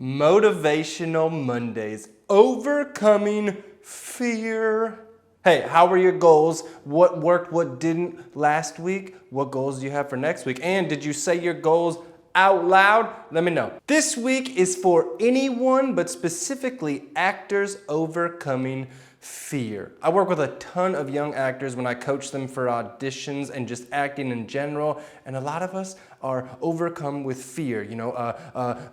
Motivational Mondays, overcoming fear. Hey, how were your goals? What worked, what didn't last week? What goals do you have for next week? And did you say your goals out loud? Let me know. This week is for anyone, but specifically actors overcoming fear. I work with a ton of young actors when I coach them for auditions and just acting in general, and a lot of us are overcome with fear,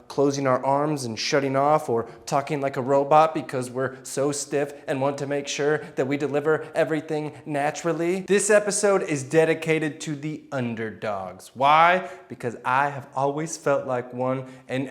closing our arms and shutting off, or talking like a robot because we're so stiff and want to make sure that we deliver everything naturally. This episode is dedicated to the underdogs. Why? Because I have always felt like one, and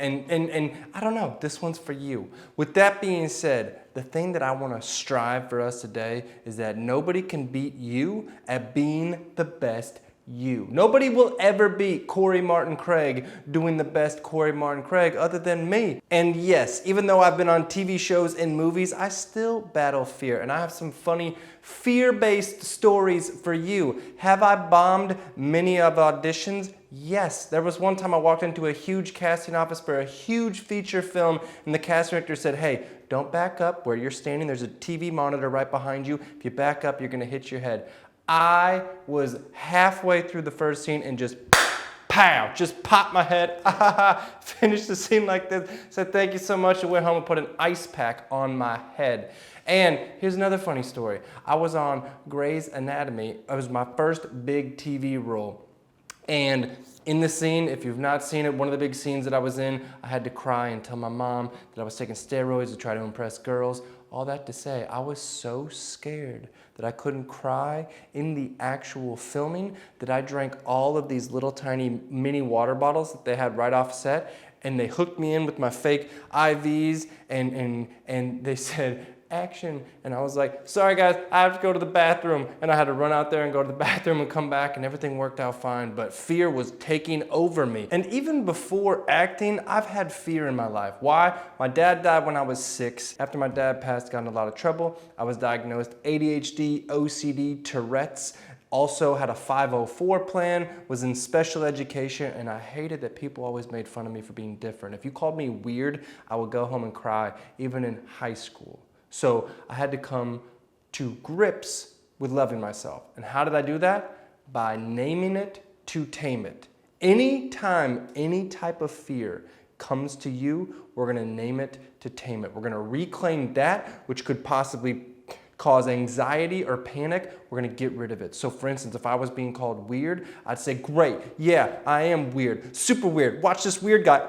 I don't know, this one's for you. With that being said, the thing that I want to strive for us today is that nobody can beat you at being the best you. Nobody will ever beat Corey Martin Craig doing the best Corey Martin Craig other than me. And yes, even though I've been on TV shows and movies, I still battle fear. And I have some funny fear-based stories for you. Have I bombed many of auditions? Yes. There was one time I walked into a huge casting office for a huge feature film, and the casting director said, "Hey, don't back up where you're standing. There's a TV monitor right behind you. If you back up, you're gonna hit your head." I was halfway through the first scene and just pow, just popped my head, finished the scene like this, said thank you so much, and went home and put an ice pack on my head. And here's another funny story. I was on Grey's Anatomy. It was my first big TV role. And in the scene, if you've not seen it, one of the big scenes that I was in, I had to cry and tell my mom that I was taking steroids to try to impress girls. All that to say, I was so scared that I couldn't cry in the actual filming that I drank all of these little tiny mini water bottles that they had right off set, and they hooked me in with my fake IVs, and they said, "Action," and I was like, "Sorry guys, I have to go to the bathroom," and I had to run out there and go to the bathroom and come back, and everything worked out fine, but fear was taking over me. And even before acting, I've had fear in my life. Why? My dad died when I was 6. After my dad passed, got in a lot of trouble. I was diagnosed ADHD, OCD, Tourette's, also had a 504 plan, was in special education, and I hated that people always made fun of me for being different. If you called me weird, I would go home and cry, even in high school. So I had to come to grips with loving myself. And how did I do that? By naming it to tame it. Anytime any type of fear comes to you, we're gonna name it to tame it. We're gonna reclaim that which could possibly cause anxiety or panic. We're gonna get rid of it. So for instance, if I was being called weird, I'd say, great, yeah, I am weird, super weird. Watch this weird guy.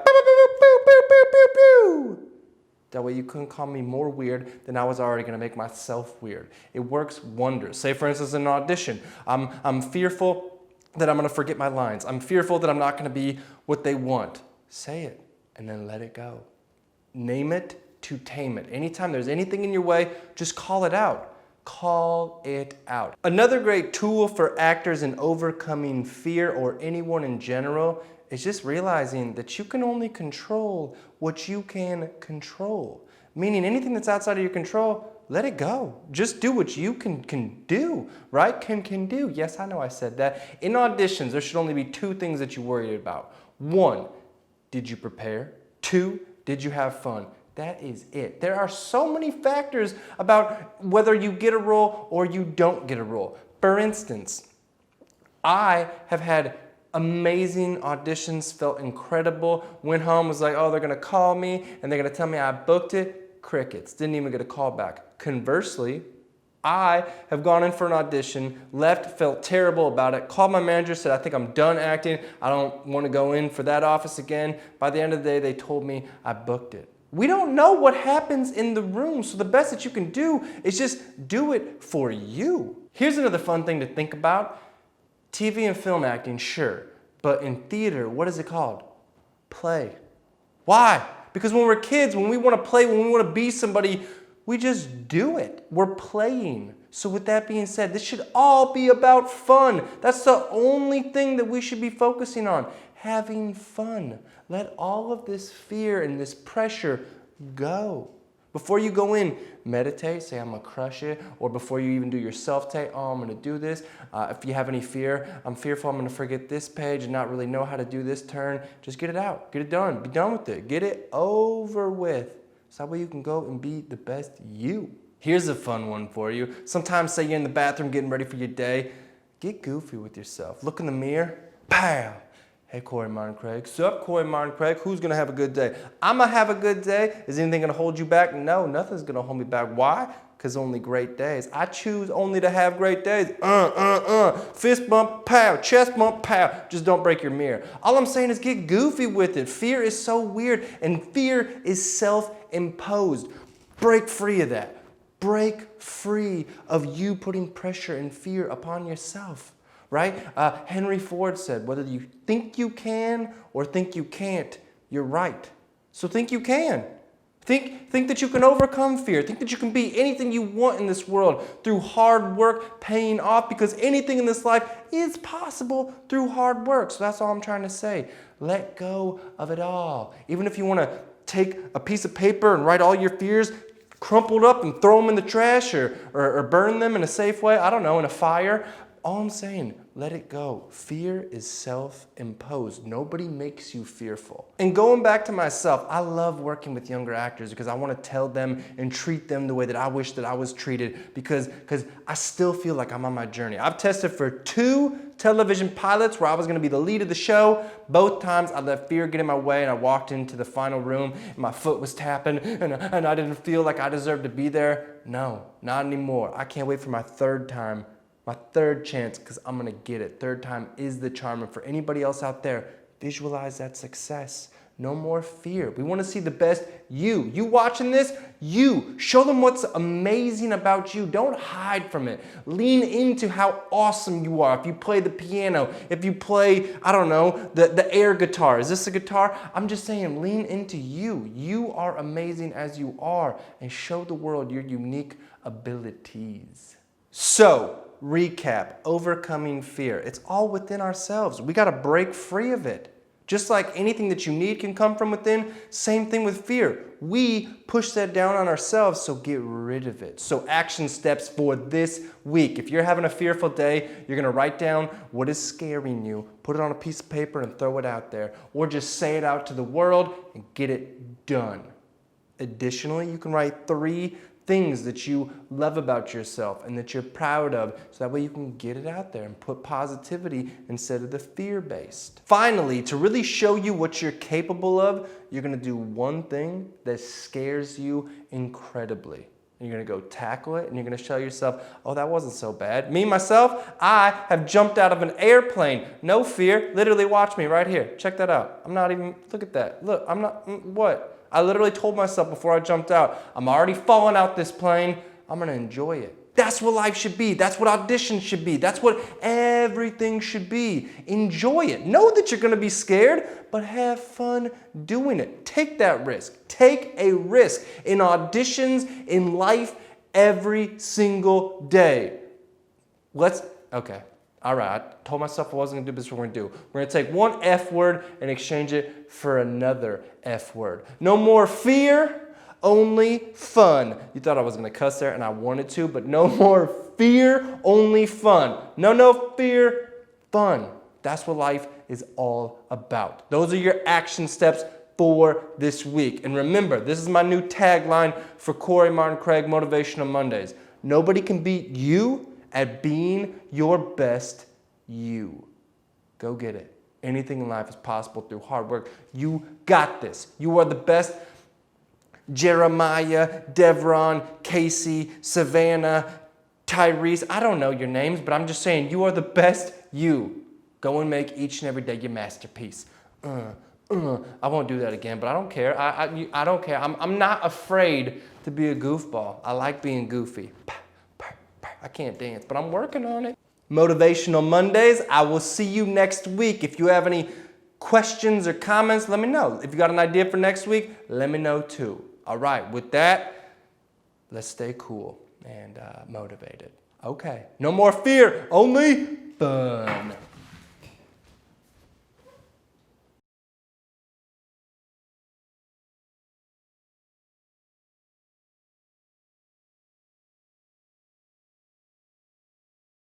That way you couldn't call me more weird than I was already gonna make myself weird. It works wonders. Say for instance, in an audition, I'm fearful that I'm gonna forget my lines. I'm fearful that I'm not gonna be what they want. Say it and then let it go. Name it to tame it. Anytime there's anything in your way, just call it out. Call it out. Another great tool for actors in overcoming fear, or anyone in general, is just realizing that you can only control what you can control. Meaning anything that's outside of your control, let it go. Just do what you can do, right? Can do. Yes, I know I said that. In auditions, there should only be 2 things that you worry about. 1, did you prepare? 2, did you have fun? That is it. There are so many factors about whether you get a role or you don't get a role. For instance, I have had amazing auditions, felt incredible, went home, was like, oh, they're gonna call me and they're gonna tell me I booked it. Crickets, didn't even get a call back. Conversely, I have gone in for an audition, left, felt terrible about it, called my manager, said, I think I'm done acting, I don't want to go in for that office again. By the end of the day, they told me I booked it. We don't know what happens in the room, so the best that you can do is just do it for you. Here's another fun thing to think about. TV and film acting, sure, but in theater, what is it called? Play. Why? Because when we're kids, when we want to play, when we want to be somebody, we just do it. We're playing. So with that being said, this should all be about fun. That's the only thing that we should be focusing on. Having fun. Let all of this fear and this pressure go. Before you go in, meditate, say, I'm gonna crush it. Or before you even do your self-tape, oh, I'm gonna do this. If you have any fear, I'm fearful I'm gonna forget this page and not really know how to do this turn. Just get it out, get it done, be done with it. Get it over with. So that way you can go and be the best you. Here's a fun one for you. Sometimes say you're in the bathroom getting ready for your day. Get goofy with yourself. Look in the mirror, pow. Hey, Corey, Martin, Craig. Sup, Corey, Martin, Craig. Who's gonna have a good day? I'm gonna have a good day. Is anything gonna hold you back? No, nothing's gonna hold me back. Why? Because only great days. I choose only to have great days. Fist bump, pow. Chest bump, pow. Just don't break your mirror. All I'm saying is get goofy with it. Fear is so weird, and fear is self-imposed. Break free of that. Break free of you putting pressure and fear upon yourself. Right? Henry Ford said, whether you think you can or think you can't, you're right. So think you can. Think that you can overcome fear. Think that you can be anything you want in this world through hard work paying off, because anything in this life is possible through hard work. So that's all I'm trying to say. Let go of it all. Even if you want to take a piece of paper and write all your fears crumpled up and throw them in the trash or burn them in a safe way, I don't know, in a fire. All I'm saying, let it go. Fear is self-imposed. Nobody makes you fearful. And going back to myself, I love working with younger actors because I want to tell them and treat them the way that I wish that I was treated, because I still feel like I'm on my journey. I've tested for 2 television pilots where I was going to be the lead of the show. Both times I let fear get in my way and I walked into the final room and my foot was tapping and I didn't feel like I deserved to be there. No, not anymore. I can't wait for my 3rd time. My 3rd chance, because I'm going to get it. 3rd time is the charm. And for anybody else out there, visualize that success. No more fear. We want to see the best you. You watching this, you. Show them what's amazing about you. Don't hide from it. Lean into how awesome you are. If you play the piano, if you play, I don't know, the air guitar. Is this a guitar? I'm just saying, lean into you. You are amazing as you are, and show the world your unique abilities. So, recap, overcoming fear. It's all within ourselves. We got to break free of it. Just like anything that you need can come from within, same thing with fear. We push that down on ourselves, so get rid of it. So action steps for this week. If you're having a fearful day, you're going to write down what is scaring you, put it on a piece of paper and throw it out there. Or just say it out to the world and get it done. Additionally, you can write 3 things that you love about yourself and that you're proud of, so that way you can get it out there and put positivity instead of the fear-based. Finally, to really show you what you're capable of, you're going to do one thing that scares you incredibly. And you're going to go tackle it, and you're going to show yourself, oh, that wasn't so bad. Me, myself, I have jumped out of an airplane. No fear. Literally, watch me right here. Check that out. I'm not even, look at that. Look, I'm not, what? I literally told myself before I jumped out, I'm already falling out this plane. I'm going to enjoy it. That's what life should be. That's what auditions should be. That's what everything should be. Enjoy it. Know that you're going to be scared, but have fun doing it. Take that risk. Take a risk in auditions, in life, every single day. Okay. All right, I told myself I wasn't gonna do this, we're gonna do. We're gonna take one F word and exchange it for another F word. No more fear, only fun. You thought I was gonna cuss there, and I wanted to, but no more fear, only fun. No fear, fun. That's what life is all about. Those are your action steps for this week. And remember, this is my new tagline for Corey, Martin, Craig, Motivational Mondays. Nobody can beat you at being your best you. Go get it. Anything in life is possible through hard work. You got this. You are the best. Jeremiah, Devron, Casey, Savannah, Tyrese. I don't know your names, but I'm just saying you are the best you. Go and make each and every day your masterpiece. I won't do that again, but I don't care. I don't care. I'm not afraid to be a goofball. I like being goofy. I can't dance, but I'm working on it. Motivational Mondays. I will see you next week. If you have any questions or comments, let me know. If you got an idea for next week, let me know too. All right, with that, let's stay cool and motivated. Okay, no more fear, only fun.